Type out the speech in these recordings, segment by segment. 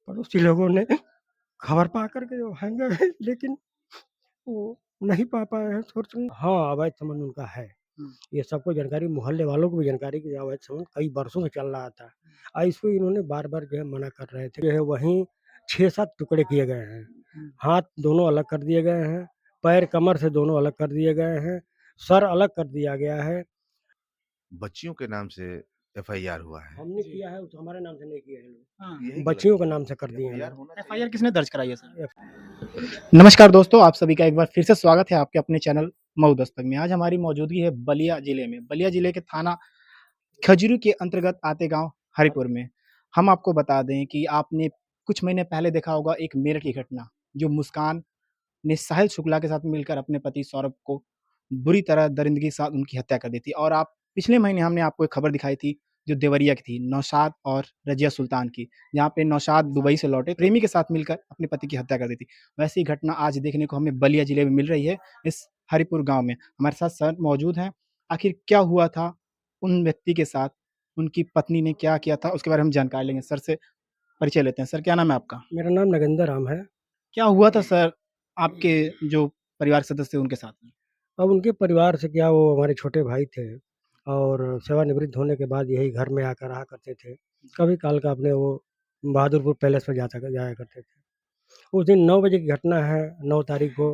पड़ोसी लोगों ने खबर पा कर के वो भाग गए लेकिन वो नहीं पा पाए हैं सोच। हाँ, अवैध संबंध उनका है। हुँ। ये सबको जानकारी, मोहल्ले वालों को भी जानकारी कि अवैध संबंध कई वर्षों से चल रहा था। इसको इन्होंने बार-बार जो है मना कर रहे थे। जो है वहीं 6-7 टुकड़े किए गए हैं। हुँ। हाथ दोनों अलग कर दिए गए हैं, पैर कमर से दोनों अलग कर दिए गए हैं, सर अलग कर दिया गया है। बच्चियों के नाम से एफआईआर हुआ है। हमने जी। किया है, उस हमारे नाम से नहीं किया है हाँ। लोग। यही गलत बच्चियों है। के नाम से कर दिए हैं एफआईआर लोग। होना चाहिए। एफआईआर किसने दर्ज कराई है सर? एफ नमस्कार दोस्तों, आप सभी का एक बार फिर से स्वागत है आपके अपने चैनल मऊ दस्तक में। आज हमारी मौजूदगी है बलिया जिले में। बलिया जिले के थाना खजूरी के अंतर्गत आते गाँव हरिपुर में। हम आपको बता दें कि आपने कुछ महीने पहले देखा होगा एक मेरठ की घटना, जो मुस्कान ने साहिल शुक्ला के साथ मिलकर अपने पति सौरभ को बुरी तरह दरिंदगी के साथ उनकी हत्या कर दी थी। और आप पिछले महीने हमने आपको एक खबर दिखाई थी जो देवरिया की थी, नौशाद और रज़िया सुल्तान की, जहाँ पे नौशाद दुबई से लौटे प्रेमी के साथ मिलकर अपने पति की हत्या कर दी थी। वैसी घटना आज देखने को हमें बलिया जिले में मिल रही है, इस हरिपुर गाँव में। हमारे साथ सर मौजूद हैं। आखिर क्या हुआ था उन व्यक्ति के साथ, उनकी पत्नी ने क्या किया था, उसके बारे में हम जानकारी लेंगे। सर से परिचय लेते हैं। सर, क्या नाम है आपका? मेरा नाम नगेंद्र राम है। क्या हुआ था सर आपके जो परिवार के सदस्य उनके साथ में? अब उनके परिवार से क्या, वो हमारे छोटे भाई थे और सेवानिवृत्त होने के बाद यही घर में आकर रहा करते थे। कभी काल का अपने वो बहादुरपुर पैलेस में जाया करते थे। उस दिन 9 बजे की घटना है, 9 तारीख को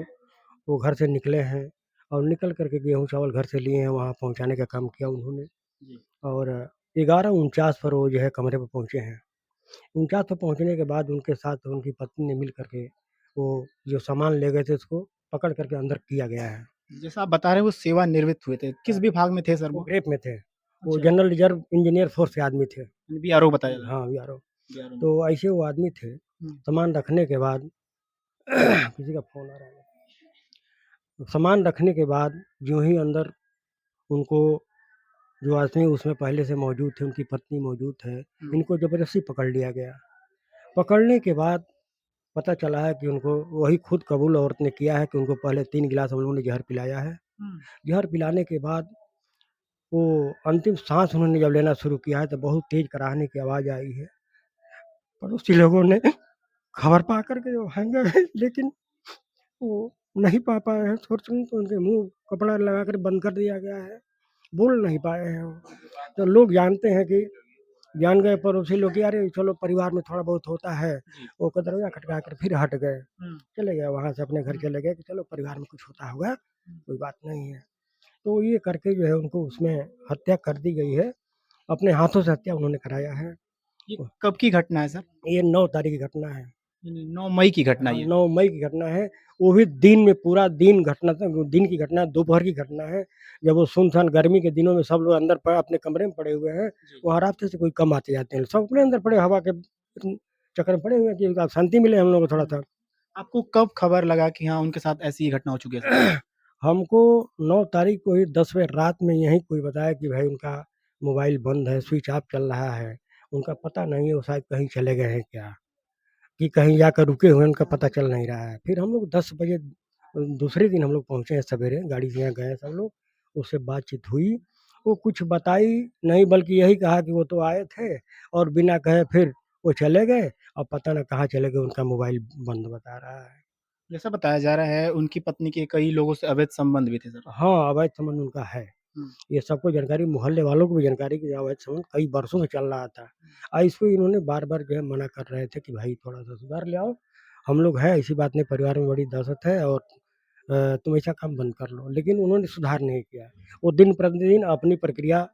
वो घर से निकले हैं और निकल कर के गेहूँ चावल घर से लिए हैं, वहाँ पहुँचाने का काम किया उन्होंने। जी। और 11:49 पर वो जो है कमरे पे पहुँचे हैं। 49 पे पहुँचने के बाद उनके साथ उनकी पत्नी ने मिल कर के वो जो सामान ले गए थे उसको पकड़ कर के अंदर किया गया है। जैसा आप बता रहे हैं वो सेवानिवृत्त हुए थे, किस विभाग में थे सर वो वो? ग्रेप में थे। वो अच्छा। जनरल रिज़र्व इंजीनियर फ़ोर्स के आदमी थे। बीआरओ बताया जा रहा हाँ, बीआरओ। है। बीआरओ में। तो ऐसे वो आदमी थे, हुँ। सामान रखने के बाद किसी का फ़ोन आ रहा है। सामान रखने के बाद ज्यों ही अंदर उनको, जो आदमी उसमें पहले से मौजूद थे, उनकी पत्नी मौजूद है, हुँ। इनको ज़बरदस्ती पकड़ लिया गया। पकड़ने के बाद पता चला है कि उनको वही खुद कबूल औरत ने किया है कि उनको पहले 3 गिलास हम लोगों ने ज़हर पिलाया है। हुँ। ज़हर पिलाने के बाद वो अंतिम साँस उन्होंने जब लेना शुरू किया है तो बहुत तेज़ कराहने की आवाज़ आई है। पड़ोसी लोगों ने खबर पा कर के वो भाग गए लेकिन वो नहीं पा पाए हैं। सोच तो उनके मुँह कपड़ा लगा कर बंद कर दिया गया है, बोल नहीं पाए हैं वो। तो लोग जानते हैं कि जान गए पड़ोसी लोग कि अरे चलो परिवार में थोड़ा बहुत होता है, जी। वो दरवाज़ा खटका कर फिर हट गए। हुँ। चले गए वहाँ से अपने घर हुँ। चले गए कि चलो परिवार में कुछ होता होगा, हुँ। कोई बात नहीं है। तो ये करके जो है उनको उसमें हत्या कर दी गई है, अपने हाथों से हत्या उन्होंने कराया है। ये कब की घटना है सर? ये 9 तारीख की घटना है। यानी 9 मई की घटना हाँ, ये? 9 मई की घटना है, वो भी दिन में, पूरा दिन घटना था, वो दिन की घटना है, दोपहर की घटना है। जब वो सुनसान गर्मी के दिनों में सब लोग अंदर अपने कमरे में पड़े हुए हैं, जी। वहाँ रास्ते से कोई कम आते-जाते हैं, सब अपने अंदर पड़े हवा के चक्कर में पड़े हुए हैं कि शांति मिले हम लोग को हुँ। थोड़ा-सा। आपको कब खबर लगा कि हाँ, उनके साथ ऐसी घटना हो चुकी है सर? हमको 9 तारीख को ही 10 बजे रात में यहीं कोई बताया कि भाई उनका मोबाइल बंद है, स्विच ऑफ चल रहा है, उनका पता नहीं है, वो शायद कहीं चले गए हैं क्या? कि कहीं जाकर रुके हुए हैं, उनका पता चल नहीं रहा है। फिर हम लोग 10 बजे दूसरे दिन हम लोग पहुँचे हैं सवेरे, गाड़ी से यहाँ गए सब लोग, उससे बातचीत हुई। वो कुछ बताई नहीं, बल्कि यही कहा कि वो तो आए थे और बिना कहे फिर वो चले गए और पता ना कहाँ चले गए, उनका मोबाइल बंद बता रहा है। जैसा बताया जा रहा है उनकी पत्नी के कई लोगों से अवैध संबंध भी थे सर। हाँ, अवैध संबंध उनका है। हुँ। ये सबको जानकारी, मोहल्ले वालों को भी जानकारी कि अवैध संबंध कई वर्षों से चल रहा था। इसको इन्होंने बार-बार जो है मना कर रहे थे कि भाई थोड़ा-सा सुधार ले आओ, हम लोग हैं, ऐसी बात नहीं, परिवार में बड़ी दहशत है और तुम ऐसा काम बंद कर लो। लेकिन उन्होंने सुधार नहीं किया। वो दिन प्रतिदिन अपनी प्रक्रिया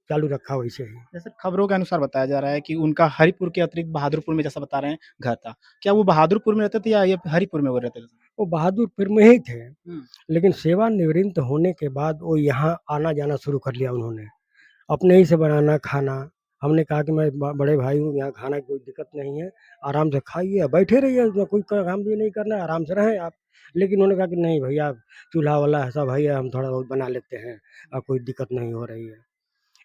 चालू रखा वैसे ही। जैसे खबरों के अनुसार बताया जा रहा है कि उनका हरिपुर के अतिरिक्त बहादुरपुर में जैसा बता रहे हैं घर था। क्या वो बहादुरपुर में रहते थे या ये हरिपुर में वो रहते थे? वो बहादुरपुर में ही थे, हुँ। लेकिन सेवानिवृत्त होने के बाद वो यहाँ आना-जाना शुरू कर लिया उन्होंने। अपने ही से बनाना खाना। हमने कहा कि मैं बड़े भाई हूँ, यहाँ खाना की कोई दिक्कत नहीं है, आराम से खाइए, बैठे रहिए, उसमें कोई काम भी नहीं करना है, आराम से रहें आप। लेकिन उन्होंने कहा कि नहीं भैया, चूल्हा-वूल्हा है सब है, हम थोड़ा बहुत बना लेते हैं, कोई दिक्कत नहीं हो रही है।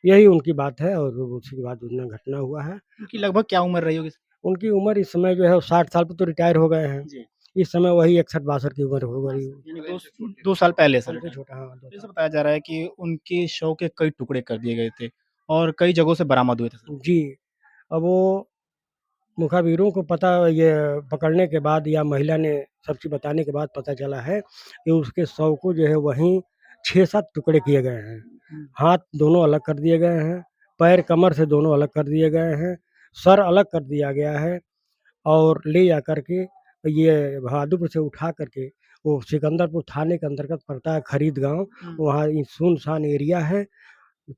यही उनकी बात है और उसी के बाद उनमें घटना हुआ है। उनकी लगभग क्या उम्र रही होगी? उनकी उम्र इस समय जो है वो 60 साल पे तो रिटायर हो गए हैं। जी। इस समय वही 61-62 की उम्र हो गई। यानी 2 साल पहले सर हमसे रिटायर। छोटा, हाँ, 2 जैसे साल। बताया जा रहा है कि उनके शव के कई टुकड़े कर दिए गए थे और कई जगहों से बरामद हुए थे सर। जी, अब वो मुखबिरों को पता ये पकड़ने के बाद या महिला ने सब चीज़ बताने के बाद पता चला है कि उसके शव को जो है वहीं 6-7 टुकड़े किए गए हैं। हुँ। हाथ दोनों अलग कर दिए गए हैं, पैर कमर से दोनों अलग कर दिए गए हैं, सर अलग कर दिया गया है और ले जाकर के ये बहादुरपुर से उठा करके वो सिकंदरपुर थाने के अंतर्गत पड़ता है खरीद गाँव, हुँ। वहाँ ये सुनसान एरिया है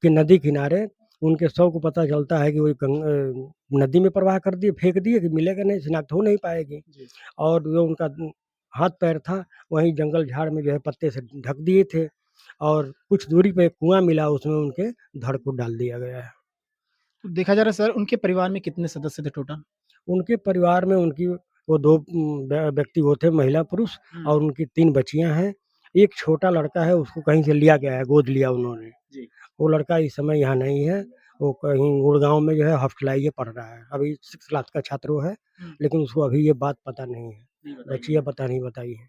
कि नदी किनारे उनके शव को पता चलता है कि वो नदी में प्रवाह कर दिए, फेंक दिए कि मिलेगा नहीं, शिनाख्त हो नहीं पाएगी। जी। और जो उनका हाथ-पैर था, वहीं जंगल-झाड़ में जो है पत्ते से ढक दिए थे और कुछ दूरी पे एक कुआँ मिला, उसमें उनके धड़ को डाल दिया गया है। तो देखा जा रहा है सर उनके परिवार में कितने सदस्य थे टोटल? उनके परिवार में उनकी वो 2 व्यक्ति वो थे महिला-पुरुष हुँ। और उनकी 3 बच्चियाँ हैं। एक छोटा लड़का है, उसको कहीं से लिया गया है, गोद लिया उन्होंने। जी। वो लड़का इस समय यहाँ नहीं है, वो कहीं गुड़गाँव में जो है हॉस्टलाइज़ पढ़ रहा है। अभी 6th क्लास का छात्र वो है, हुँ। लेकिन उसको अभी ये बात पता नहीं है। नहीं बताई गई। बच्चियाँ पता नहीं बताई हैं।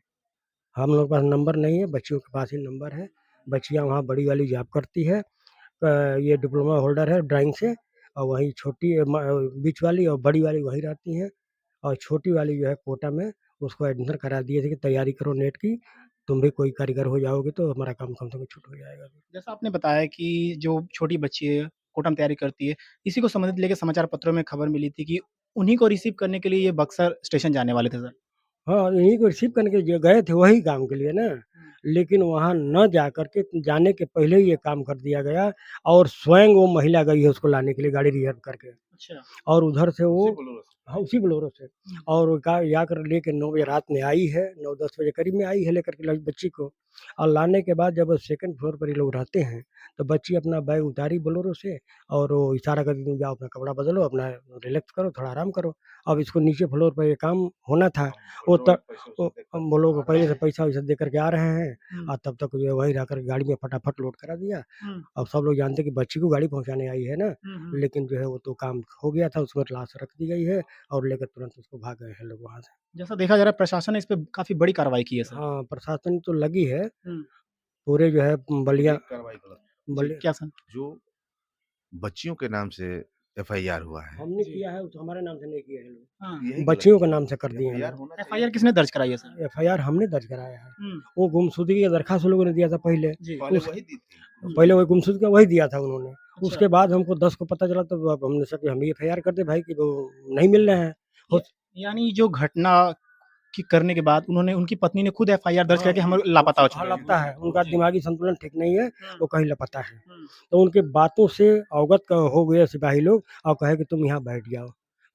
हम लोग के पास नंबर नहीं है, बच्चियों के पास ही नंबर है। बच्चियाँ वहाँ बड़ी वाली जॉब करती है। ये डिप्लोमा होल्डर है ड्राइंग से और वहीं छोटी बीच वाली और बड़ी वाली वहीं रहती हैं और छोटी वाली जो है कोटा में उसको एडमिशन करा दिए थे कि तैयारी करो नेट की, तुम भी कोई कारीगर हो जाओगे तो हमारा काम कम से कम छूट हो जाएगा। जैसा आपने बताया कि जो छोटी बच्ची है, कोटा में तैयारी करती है, इसी को संबंधित लेके समाचार पत्रों में खबर मिली थी कि उन्हीं को रिसीव करने के लिए ये बक्सर स्टेशन जाने वाले थे सर। हाँ, इन्हीं को रिसीव करने के लिए गए थे वही काम के लिए ना, हुँ। लेकिन वहाँ न जाकर के जाने के पहले ही ये काम कर दिया गया और स्वयं वो महिला गई है उसको लाने के लिए गाड़ी रिज़र्व करके। अच्छा। और उधर से वो उसी बोलेरो से। हाँ, उसी बोलेरो से हुँ। और वो का जाकर लेके 9 बजे रात में आई है, 9-10 बजे करीब में आई है लेकर के बच्ची को और लाने के बाद जब सेकंड फ्लोर पर ये लोग रहते हैं, तो बच्ची अपना बैग उतारी बोलेरो से और वो इशारा कर दी, "तुम जाओ अपना कपड़ा बदलो, अपना रिलैक्स करो, थोड़ा आराम करो।" अब इसको नीचे फ्लोर पे ये काम होना था, वो त वो हम वो लोग पहले से पैसा-वैसा दे कर के आ रहे हैं हुँ। और तब तक जो है वहीं रह कर गाड़ी में फटाफट लोड करा दिया। हुँ। अब सब लोग जानते हैं कि बच्ची को गाड़ी पहुँचाने आई है ना, हुँ, हुँ। लेकिन जो है वो तो काम हो गया था, उसमें लाश रख दी गई है और लेकर तुरंत उसको भाग गए हैं लोग वहाँ से। जैसा देखा जा रहा है प्रशासन ने इस पे काफ़ी बड़ी कार्रवाई की है सर। हाँ, प्रशासन तो लगी है, हुँ। पूरे जो है लेकिन बलिया एक कार्रवाई गलत जी, बलि क्या सर? जो बच्चियों के नाम से एफआईआर हुआ है, हमने जी। किया है, तो हमारे नाम से नहीं किया है लोग, हाँ। यही गलत बच्चियों के किया नाम है। से कर दिए हैं एफआईआर लोग। होना चाहिए एफआईआर था। किसने दर्ज कराई है सर? एफआईआर हमने दर्ज कराया है। हुँ। वो गुमशुदगी की दरख़्वास्त उन लोगों ने दिया था पहले, जी। पहले उस वही दी थी। जी। पहले वो गुमशुदगी का वही दिया था उन्होंने। अच्छा। उसके बाद हमको 10 को पता चला तो अब हमने सोचा कि हम ही एफआईआर कर दें भाई कि वो नहीं मिल रहे हैं। हो य यानी जो घटना की करने के बाद उन्होंने उनकी पत्नी ने खुद एफआईआर दर्ज हाँ, करके हम लापता हो हाँ, चुके हैं। लगता है उनका जी। दिमागी संतुलन ठीक नहीं है, हुँ। वो कहीं लापता है। हुँ। तो उनके बातों से अवगत हो गए सिपाही लोग और कहे कि तुम यहाँ बैठ जाओ।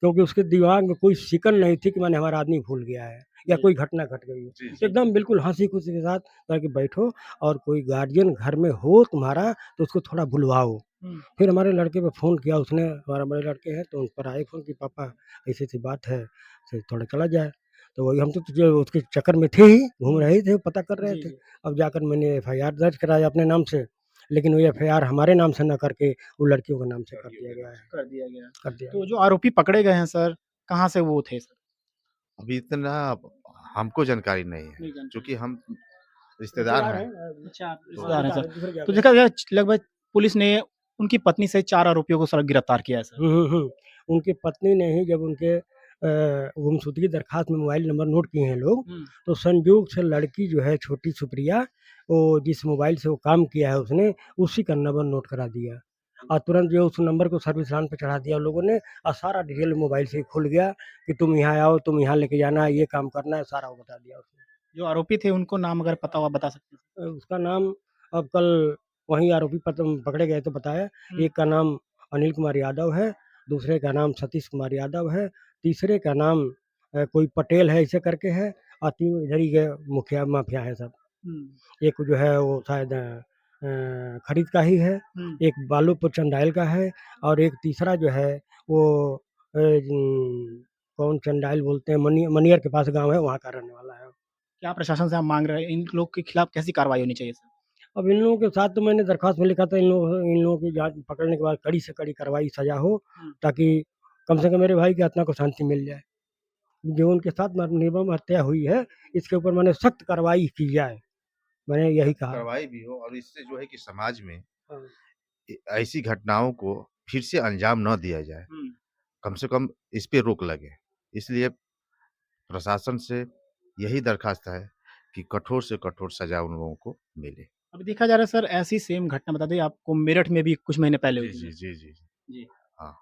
क्योंकि उसके दिमाग में कोई शिकन नहीं थी कि मैंने हमारा आदमी भूल गया है या जी। कोई घटना घट गई है। जी, जी। एकदम बिल्कुल हँसी-खुशी के साथ कहा कि बैठो और कोई गार्जियन घर में हो तुम्हारा तो उसको थोड़ा बुलवाओ। हुँ। फिर हमारे लड़के पे फ़ोन किया उसने, हमारा बड़े लड़के हैं तो उन पर आए फ़ोन कि पापा ऐसी-ऐसी बात है, तो थोड़ा चला जाए। तो वही हम तो तुझे उसके चक्कर में थे ही, घूम हुँ। रहे थे, पता कर रहे जी, थे। जी। अब जाकर मैंने एफआईआर दर्ज कराया अपने नाम से, लेकिन वो एफआईआर हमारे नाम से ना करके वो लड़कियों के नाम से कर दिया गया है, कर दिया गया। कर दिया तो गया। जो आरोपी पकड़े गए हैं सर, कहाँ से वो थे सर? अभी इतना हमको जानकारी नहीं है, नहीं जानकारी। चूँकि हम रिश्तेदार रिश्तेदार हैं, हैं अच्छा, तो रिश्तेदार हैं रिश्तेदार सर। हैं, दूसरे तो जगह देखा जाए लगभग पुलिस ने उनकी पत्नी सहित 4 आरोपियों को सर गिरफ्तार किया है सर। हुँ। उनकी पत्नी ने ही जब उनके गुमशुदगी दरख़्वास्त में मोबाइल नंबर नोट किए हैं लोग, हुँ। तो संयोग से लड़की जो है छोटी सुप्रिया, वो जिस मोबाइल से वो काम किया है उसने, उसी का नंबर नोट करा दिया। और तुरंत जो है उस नंबर को सर्विस लाइन पे चढ़ा दिया लोगों ने और सारा डिटेल मोबाइल से ही खुल गया कि तुम यहाँ आओ, तुम यहाँ लेके जाना है, ये काम करना है, सारा वो बता दिया उसने। जो आरोपी थे उनको नाम अगर पता हो बता सकते हैं? उसका नाम अब कल वहीं आरोपी पकड़े गए तो बताया, हुँ। एक का नाम अनिल कुमार यादव है, दूसरे का नाम सतीश कुमार यादव है, तीसरे का नाम कोई पटेल है ऐसे करके है और 3 इधर ही के मुखिया माफिया हैं सब। हुँ। एक जो है वो शायद खरीद का ही है, हुँ। एक बालूपुर चंडाइल का है और एक तीसरा जो है वो कौन चंडाइल बोलते हैं मनियर के पास गाँव है वहाँ का रहने वाला है। क्या प्रशासन से आप माँग रहे हैं? इन लोग के खिलाफ कैसी कार्रवाई होनी चाहिए सर? अब इन लोगों के साथ तो मैंने दरख्वास्त में लिखा था इन लोगों की जाँच पकड़ने के बाद कड़ी से कड़ी कार्रवाई सज़ा हो, हुँ। ताकि कम से कम मेरे भाई की आत्मा को शांति मिल जाए। जो उनके साथ निर्मम हत्या हुई है, इसके ऊपर माने सख्त कार्रवाई की जाए, मैंने यही सख्त कहा। कार्रवाई भी हो और इससे जो है कि समाज में हाँ। ऐसी घटनाओं को फिर से अंजाम ना दिया जाए। हुँ। कम से कम इस पे रोक लगे। इसलिए प्रशासन से यही दरखास्त है कि कठोर से कठोर सज़ा उन लोगों को मिले। अभी देखा जा रहा है सर ऐसी सेम घटना बता दें आपको मेरठ में भी कुछ महीने पहले जी, हुई जी, है। जी, जी। जी। हाँ,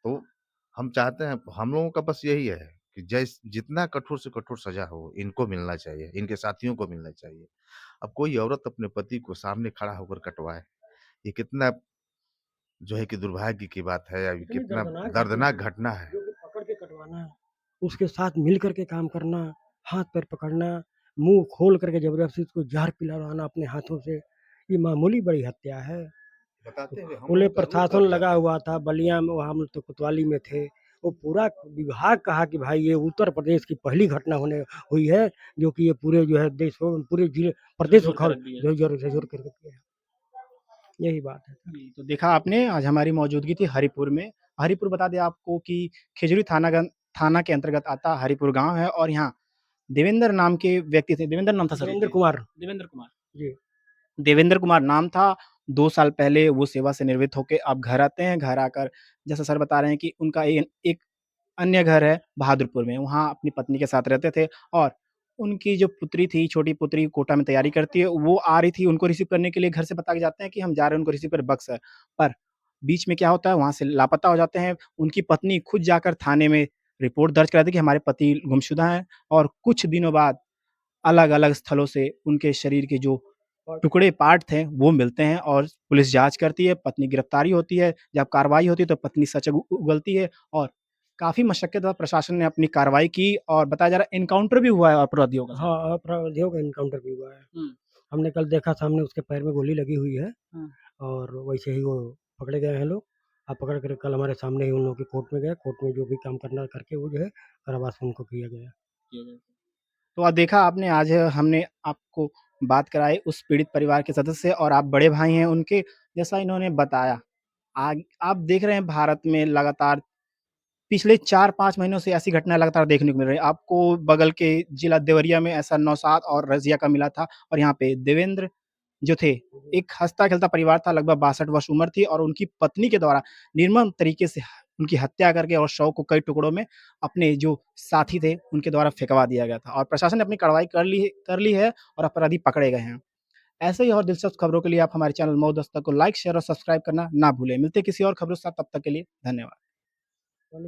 तो हम चाहते हैं हम लोगों का बस यही है कि जितना कठोर से कठोर सज़ा हो, इनको मिलना चाहिए, इनके साथियों को मिलना चाहिए। अब कोई औरत अपने पति को सामने खड़ा होकर कटवाए, ये कितना जो है कि दुर्भाग्य की बात है या कितनी कितना दर्दनाक घटना दर्दनाक है ये, घटना है। जो कि पकड़ के कटवाना, उसके साथ मिल कर के काम करना, हाथ-पैर पकड़ना, मुँह खोल करके ज़बरदस्ती उसको ज़हर पिलवाना अपने हाथों से, ये मामूली बड़ी हत्या है। बताते हुए हम पुलिस लोगों का रूह प्रशासन काँप लगा जाता है। हुआ था बलिया में, वहाँ हम लोग तो कोतवाली में थे। वो पूरा विभाग कहा कि भाई ये उत्तर प्रदेश की पहली घटना होने हुई है, जो कि ये पूरे जो है देश को पूरे जिले प्रदेश को झकझोर कर खौल रख दिया। झकझोर कर रख दिया है। यही बात है। जी, तो देखा आपने आज हमारी मौजूदगी थी हरिपुर में। हरिपुर बता दें आपको कि खिजरी थाना के अंतर्गत आता हरिपुर गाँव है और यहाँ देवेंद्र नाम के व्यक्ति थे। देवेंद्र नाम था सर देवेंद्र उनके? कुमार। देवेंद्र कुमार। जी। देवेंद्र कुमार नाम था, 2 साल पहले वो सेवा से निवृत्त होके अब घर आते हैं। घर आकर जैसा सर बता रहे हैं कि उनका एक अन्य घर है बहादुरपुर में, वहाँ अपनी पत्नी के साथ रहते थे और उनकी जो पुत्री थी, छोटी पुत्री कोटा में तैयारी करती है, वो आ रही थी उनको रिसीव करने के लिए घर से बता के जाते हैं कि हम जा रहे हैं उनको रिसीव करने बक्सर। पर बीच में क्या होता है वहाँ से लापता हो जाते हैं। उनकी पत्नी खुद जाकर थाने में रिपोर्ट दर्ज कराती है कि हमारे पति गुमशुदा हैं और कुछ दिनों बाद अलग-अलग स्थलों से उनके शरीर के जो और टुकड़े पार्ट थे, वो मिलते हैं और पुलिस जाँच करती है, पत्नी गिरफ्तारी होती है। जब कार्रवाई होती है, तो पत्नी सच उगलती है और काफ़ी मशक्कत के बाद प्रशासन ने अपनी कार्रवाई की और बताया जा रहा है एनकाउंटर भी हुआ है अपराधियों का सर। हाँ, अपराधियों का एनकाउंटर भी हुआ है। हुँ, हमने कल देखा सामने उसके पैर में गोली लगी हुई है हुँ, और वैसे ही वो पकड़े गए हैं लोग। पकड़ कर कल हमारे सामने ही उन लोगों की कोर्ट में गए, कोर्ट में जो भी काम करना करके वो जो है कारावास उनको किया गया। किया गया। तो देखा आपने आज हमने आपको बात कराई उस पीड़ित परिवार के सदस्य से और आप बड़े भाई हैं उनके, जैसा इन्होंने बताया। आग आप देख रहे हैं भारत में लगातार पिछले 4-5 महीनों से ऐसी घटनाएँ लगातार देखने को मिल रही है। आपको बगल के जिला देवरिया में ऐसा नौशाद और रज़िया का मिला था और यहाँ पे देवेंद्र जो थे, एक हँसता-खेलता परिवार था, लगभग 62 वर्ष उम्र थी और उनकी पत्नी के द्वारा निर्मम तरीके से उनकी हत्या करके और शव को कई टुकड़ों में अपने जो साथी थे, उनके द्वारा फेंकवा दिया गया था और प्रशासन ने अपनी कार्रवाई कर ली है और अपराधी पकड़े गए हैं। ऐसे ही और दिलचस्प खबरों के लिए आप हमारे चैनल मऊ दस्तक को लाइक, शेयर और सब्सक्राइब करना ना भूलें। मिलते हैं किसी और खबरों के साथ, तब तक के लिए धन्यवाद। है।